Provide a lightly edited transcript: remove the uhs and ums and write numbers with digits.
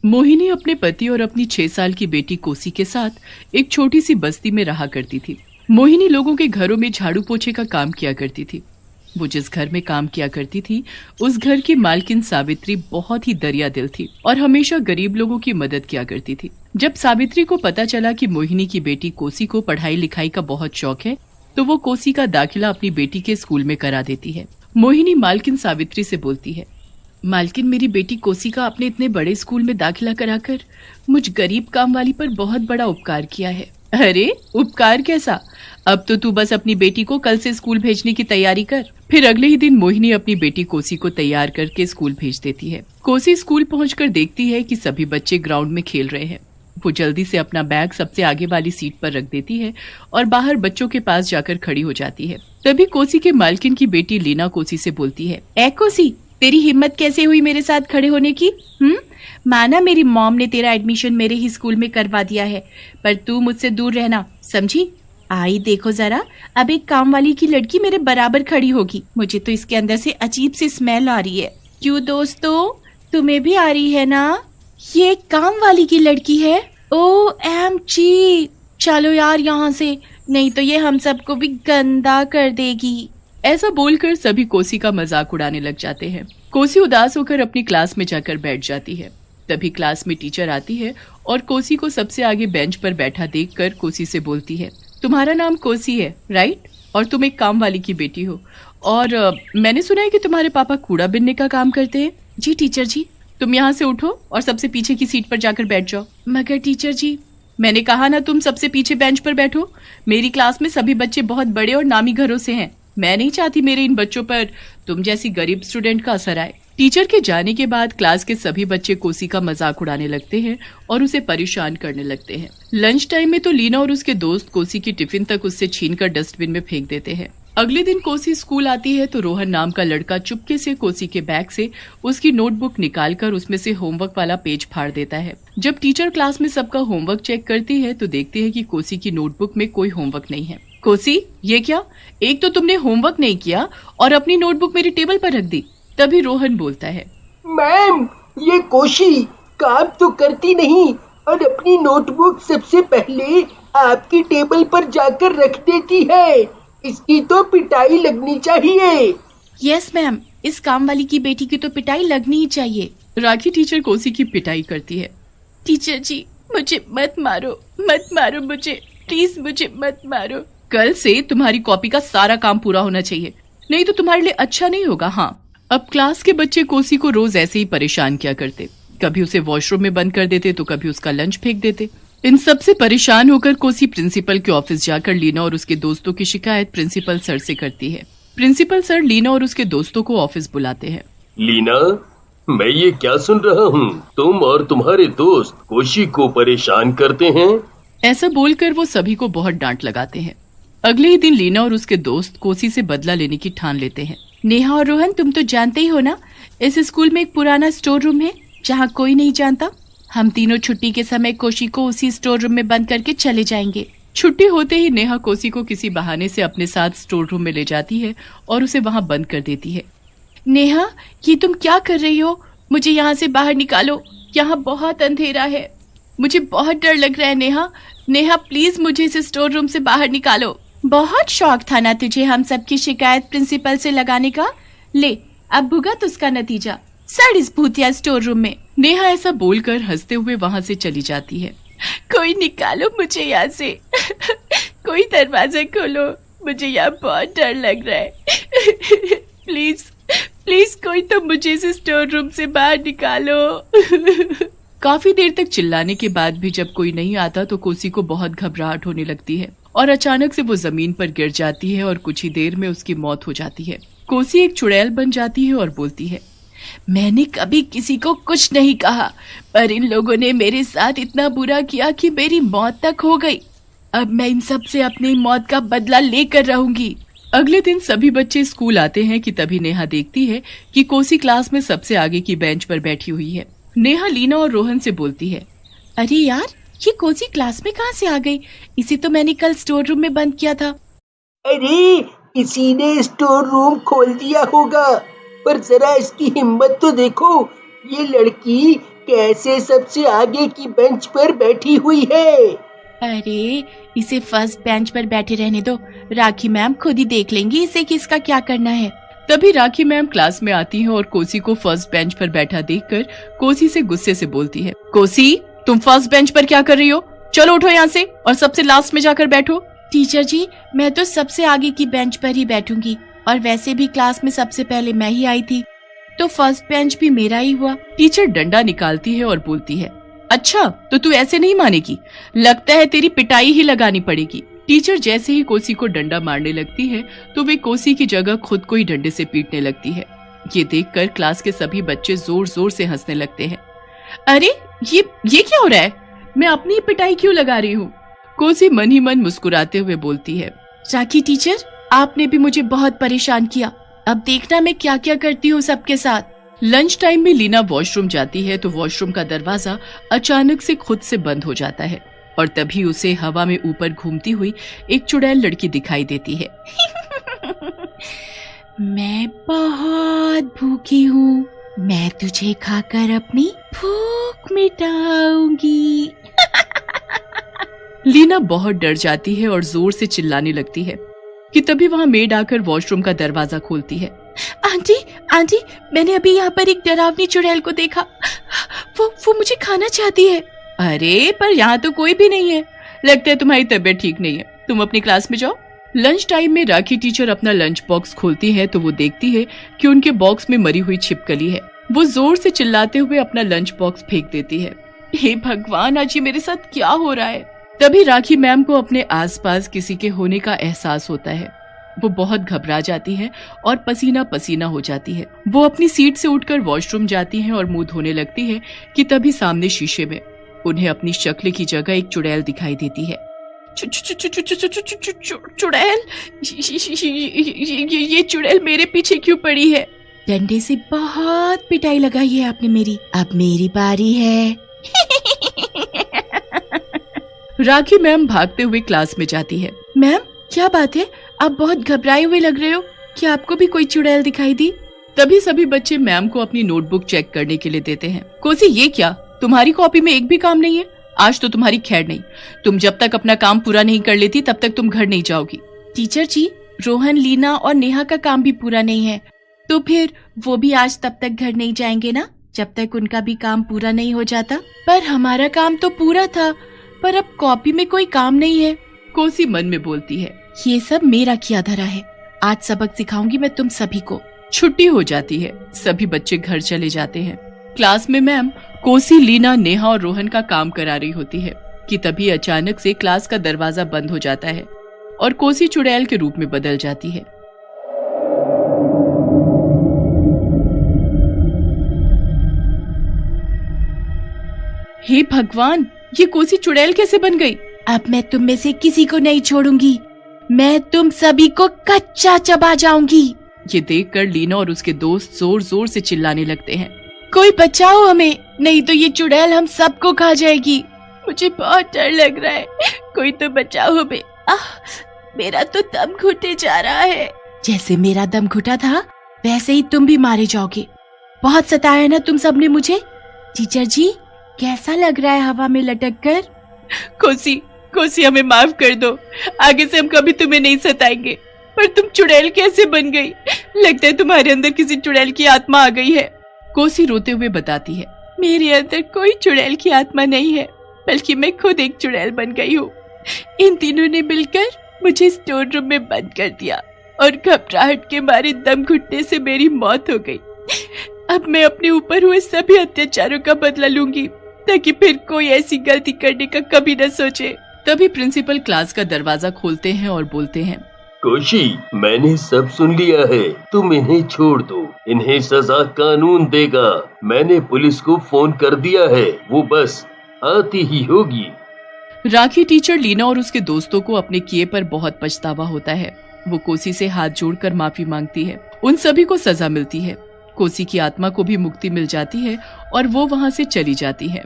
मोहिनी अपने पति और अपनी 6 साल की बेटी कोसी के साथ एक छोटी सी बस्ती में रहा करती थी। मोहिनी लोगों के घरों में झाड़ू पोछे का काम किया करती थी। वो जिस घर में काम किया करती थी उस घर की मालकिन सावित्री बहुत ही दरिया दिल थी और हमेशा गरीब लोगों की मदद किया करती थी। जब सावित्री को पता चला कि मोहिनी की बेटी कोसी को पढ़ाई लिखाई का बहुत शौक है तो वो कोसी का दाखिला अपनी बेटी के स्कूल में करा देती है। मोहिनी मालकिन सावित्री से बोलती है, मालकिन मेरी बेटी कोसी का अपने इतने बड़े स्कूल में दाखिला कराकर मुझ गरीब काम वाली पर बहुत बड़ा उपकार किया है। अरे उपकार कैसा, अब तो तू बस अपनी बेटी को कल से स्कूल भेजने की तैयारी कर। फिर अगले ही दिन मोहिनी अपनी बेटी कोसी को तैयार करके स्कूल भेज देती है। कोसी स्कूल पहुंचकर देखती है कि सभी बच्चे ग्राउंड में खेल रहे हैं। वो जल्दी से अपना बैग सबसे आगे वाली सीट पर रख देती है और बाहर बच्चों के पास जाकर खड़ी हो जाती है। तभी कोसी के मालकिन की बेटी लीना कोसी से बोलती है, ए कोसी, तेरी हिम्मत कैसे हुई मेरे साथ खड़े होने की? माना मेरी मॉम ने तेरा एडमिशन मेरे ही स्कूल में करवा दिया है, पर तू मुझसे दूर रहना, समझी? आई देखो जरा, अब एक काम वाली की लड़की मेरे बराबर खड़ी होगी। मुझे तो इसके अंदर से अजीब सी स्मेल आ रही है। क्यों दोस्तों, तुम्हें भी आ रही है ना? ये काम वाली की लड़की है। OMG, चलो यार यहाँ से, नहीं तो ये हम सबको भी गंदा कर देगी। ऐसा बोलकर सभी कोसी का मजाक उड़ाने लग जाते हैं। कोसी उदास होकर अपनी क्लास में जाकर बैठ जाती है। तभी क्लास में टीचर आती है और कोसी को सबसे आगे बेंच पर बैठा देखकर कोसी से बोलती है, तुम्हारा नाम कोसी है, राइट? और तुम एक काम वाली की बेटी हो और मैंने सुना है कि तुम्हारे पापा कूड़ा बिनने का काम करते हैं। जी टीचर जी। तुम यहाँ से उठो और सबसे पीछे की सीट पर जाकर बैठ जाओ। मगर टीचर जी, मैंने कहा ना तुम सबसे पीछे बेंच पर बैठो। मेरी क्लास में सभी बच्चे बहुत बड़े और नामी घरों से हैं। मैं नहीं चाहती मेरे इन बच्चों पर तुम जैसी गरीब स्टूडेंट का असर आए। टीचर के जाने के बाद क्लास के सभी बच्चे कोसी का मजाक उड़ाने लगते हैं और उसे परेशान करने लगते हैं। लंच टाइम में तो लीना और उसके दोस्त कोसी की टिफिन तक उससे छीनकर डस्टबिन में फेंक देते हैं। अगले दिन कोसी स्कूल आती है तो रोहन नाम का लड़का चुपके से कोसी के बैग से उसकी नोटबुक निकालकर उसमें से होमवर्क वाला पेज फाड़ देता है। जब टीचर क्लास में सबका होमवर्क चेक करती है तो देखती है कि कोसी की नोटबुक में कोई होमवर्क नहीं है। कोसी, ये क्या? एक तो तुमने होमवर्क नहीं किया और अपनी नोटबुक मेरी टेबल पर रख दी। तभी रोहन बोलता है, मैम, ये कोशी काम तो करती नहीं और अपनी नोटबुक सबसे पहले आपकी टेबल पर जाकर रख देती है। इसकी तो पिटाई लगनी चाहिए। यस मैम, इस काम वाली की बेटी की तो पिटाई लगनी ही चाहिए। राखी टीचर कोसी की पिटाई करती है। टीचर जी, मुझे मत मारो मुझे, प्लीज मुझे मत मारो। कल से तुम्हारी कॉपी का सारा काम पूरा होना चाहिए, नहीं तो तुम्हारे लिए अच्छा नहीं होगा। हाँ, अब क्लास के बच्चे कोसी को रोज ऐसे ही परेशान किया करते। कभी उसे वॉशरूम में बंद कर देते तो कभी उसका लंच फेंक देते। इन सब से परेशान होकर कोसी प्रिंसिपल के ऑफिस जाकर लीना और उसके दोस्तों की शिकायत प्रिंसिपल सर से करती है। प्रिंसिपल सर लीना और उसके दोस्तों को ऑफिस बुलाते हैं। लीना, मैं ये क्या सुन रहा हूँ, तुम और तुम्हारे दोस्त कोशी को परेशान करते हैं। ऐसा बोलकर वो सभी को बहुत डांट लगाते हैं। अगले ही दिन लीना और उसके दोस्त कोसी से बदला लेने की ठान लेते हैं। नेहा और रोहन, तुम तो जानते ही हो ना, इस स्कूल में एक पुराना स्टोर रूम है जहाँ कोई नहीं जानता। हम तीनों छुट्टी के समय कोशी को उसी स्टोर रूम में बंद करके चले जाएंगे। छुट्टी होते ही नेहा कोसी को किसी बहाने से अपने साथ स्टोर रूम में ले जाती है और उसे वहाँ बंद कर देती है। नेहा, ये तुम क्या कर रही हो? मुझे यहाँ से बाहर निकालो, यहाँ बहुत अंधेरा है, मुझे बहुत डर लग रहा है। नेहा प्लीज मुझे इस स्टोर रूम से बाहर निकालो। बहुत शौक था ना तुझे हम सबकी शिकायत प्रिंसिपल से लगाने का, ले अब भुगत उसका नतीजा, सड़ इस भूतिया स्टोर रूम में। नेहा ऐसा बोलकर हंसते हुए वहाँ से चली जाती है। कोई निकालो मुझे यहाँ से कोई दरवाजा खोलो, मुझे यहाँ बहुत डर लग रहा है प्लीज कोई तो मुझे इस स्टोर रूम से बाहर निकालो काफी देर तक चिल्लाने के बाद भी जब कोई नहीं आता तो कोसी को बहुत घबराहट होने लगती है और अचानक से वो जमीन पर गिर जाती है और कुछ ही देर में उसकी मौत हो जाती है। कोसी एक चुड़ैल बन जाती है और बोलती है, मैंने कभी किसी को कुछ नहीं कहा, पर इन लोगों ने मेरे साथ इतना बुरा किया कि मेरी मौत तक हो गई। अब मैं इन सब से अपनी मौत का बदला लेकर रहूंगी। अगले दिन सभी बच्चे स्कूल आते हैं कि तभी नेहा देखती है कि कोसी क्लास में सबसे आगे की बेंच पर बैठी हुई है। नेहा लीना और रोहन से बोलती है, अरे यार, ये कोसी क्लास में कहाँ से आ गई? इसे तो मैंने कल स्टोर रूम में बंद किया था। अरे इसी ने स्टोर रूम खोल दिया होगा, पर जरा इसकी हिम्मत तो देखो, ये लड़की कैसे सबसे आगे की बेंच पर बैठी हुई है। अरे इसे फर्स्ट बेंच पर बैठे रहने दो, राखी मैम खुद ही देख लेंगी इसे किसका क्या करना है। तभी राखी मैम क्लास में आती है और कोसी को फर्स्ट बेंच पर बैठा देखकर कोसी से गुस्से से बोलती है, कोसी तुम फर्स्ट बेंच पर क्या कर रही हो? चलो उठो यहाँ से और सबसे लास्ट में जाकर बैठो। टीचर जी मैं तो सबसे आगे की बेंच पर ही बैठूंगी, और वैसे भी क्लास में सबसे पहले मैं ही आई थी, तो फर्स्ट बेंच भी मेरा ही हुआ। टीचर डंडा निकालती है और बोलती है, अच्छा तो तू ऐसे नहीं मानेगी, लगता है तेरी पिटाई ही लगानी पड़ेगी। टीचर जैसे ही कोसी को डंडा मारने लगती है तो वे कोसी की जगह खुद को ही डंडे से पीटने लगती है। ये देखकर क्लास के सभी बच्चे जोर जोर से हंसने लगते हैं। अरे ये क्या हो रहा है? मैं अपनी पिटाई क्यों लगा रही हूँ? कोसी मन ही मन मुस्कुराते हुए बोलती है, राखी टीचर आपने भी मुझे बहुत परेशान किया, अब देखना मैं क्या क्या करती हूँ सबके साथ। लंच टाइम में लीना वॉशरूम जाती है तो वॉशरूम का दरवाजा अचानक से खुद से बंद हो जाता है और तभी उसे हवा में ऊपर घूमती हुई एक चुड़ैल लड़की दिखाई देती है। मैं बहुत भूखी हूँ, मैं तुझे खाकर अपनी भूख मिटाऊंगी। लीना बहुत डर जाती है और जोर से चिल्लाने लगती है कि तभी वहाँ मेड आकर वॉशरूम का दरवाजा खोलती है। आंटी आंटी मैंने अभी यहाँ पर एक डरावनी चुड़ैल को देखा, वो मुझे खाना चाहती है। अरे पर यहाँ तो कोई भी नहीं है, लगता है तुम्हारी तबीयत ठीक नहीं है, तुम अपनी क्लास में जाओ। लंच टाइम में राखी टीचर अपना लंच बॉक्स खोलती है तो वो देखती है कि उनके बॉक्स में मरी हुई छिपकली है। वो जोर से चिल्लाते हुए अपना लंच बॉक्स फेंक देती है। हे भगवान आज ये मेरे साथ क्या हो रहा है? तभी राखी मैम को अपने आसपास किसी के होने का एहसास होता है। वो बहुत घबरा जाती है और पसीना पसीना हो जाती है। वो अपनी सीट से उठकर वॉशरूम जाती है और मुंह धोने लगती है कि तभी सामने शीशे में उन्हें अपनी शक्ल की जगह एक चुड़ैल दिखाई देती है। चुड़ैल? ये चुड़ैल मेरे पीछे क्यों पड़ी है? डंडे से बहुत पिटाई लगाई है आपने मेरी, अब मेरी बारी है। राखी मैम भागते हुए क्लास में जाती है। मैम क्या बात है, आप बहुत घबराए हुए लग रहे हो, क्या आपको भी कोई चुड़ैल दिखाई दी? तभी सभी बच्चे मैम को अपनी नोटबुक चेक करने के लिए देते हैं। कोसी ये क्या, तुम्हारी कॉपी में एक भी काम नहीं है? आज तो तुम्हारी खैर नहीं, तुम जब तक अपना काम पूरा नहीं कर लेती तब तक तुम घर नहीं जाओगी। टीचर जी रोहन, लीना और नेहा का काम भी पूरा नहीं है, तो फिर वो भी आज तब तक घर नहीं जाएंगे ना जब तक उनका भी काम पूरा नहीं हो जाता। पर हमारा काम तो पूरा था, पर अब कॉपी में कोई काम नहीं है। कोसी मन में बोलती है, ये सब मेरा किया धरा है, आज सबक सिखाऊंगी मैं तुम सभी को। छुट्टी हो जाती है, सभी बच्चे घर चले जाते हैं। क्लास में मैम कोसी, लीना, नेहा और रोहन का काम करा रही होती है कि तभी अचानक से क्लास का दरवाजा बंद हो जाता है और कोसी चुड़ैल के रूप में बदल जाती है। हे भगवान, ये कोसी चुड़ैल कैसे बन गई? अब मैं तुम में से किसी को नहीं छोड़ूंगी, मैं तुम सभी को कच्चा चबा जाऊंगी। ये देखकर लीना और उसके दोस्त जोर जोर से चिल्लाने लगते हैं, कोई बचाओ हमें, नहीं तो ये चुड़ैल हम सबको खा जाएगी। मुझे बहुत डर लग रहा है, कोई तो बचाओ हमें। मेरा तो दम घुटे जा रहा है। जैसे मेरा दम घुटा था वैसे ही तुम भी मारे जाओगे। बहुत सताया ना तुम सबने मुझे। टीचर जी कैसा लग रहा है हवा में लटक कर? कोसी हमें माफ कर दो, आगे से हम कभी तुम्हें नहीं सताएंगे। पर तुम चुड़ैल कैसे बन गई? लगता है तुम्हारे अंदर किसी चुड़ैल की आत्मा आ गई है। कोसी रोते हुए बताती है, मेरे अंदर कोई चुड़ैल की आत्मा नहीं है, बल्कि मैं खुद एक चुड़ैल बन गई हूँ। इन तीनों ने मिलकर मुझे स्टोर रूम में बंद कर दिया और घबराहट के मारे दम घुटने से मेरी मौत हो गई। अब मैं अपने ऊपर हुए सभी अत्याचारों का बदला लूंगी ताकि फिर कोई ऐसी गलती करने का कभी न सोचे। तभी प्रिंसिपल क्लास का दरवाजा खोलते हैं और बोलते हैं, कोशी, मैंने सब सुन लिया है, तुम इन्हें छोड़ दो, इन्हें सजा कानून देगा। मैंने पुलिस को फोन कर दिया है, वो बस आती ही होगी। राखी टीचर लीना और उसके दोस्तों को अपने किए पर बहुत पछतावा होता है। वो कोसी से हाथ जोड़कर माफी मांगती है। उन सभी को सजा मिलती है। कोसी की आत्मा को भी मुक्ति मिल जाती है और वो वहाँ से चली जाती है।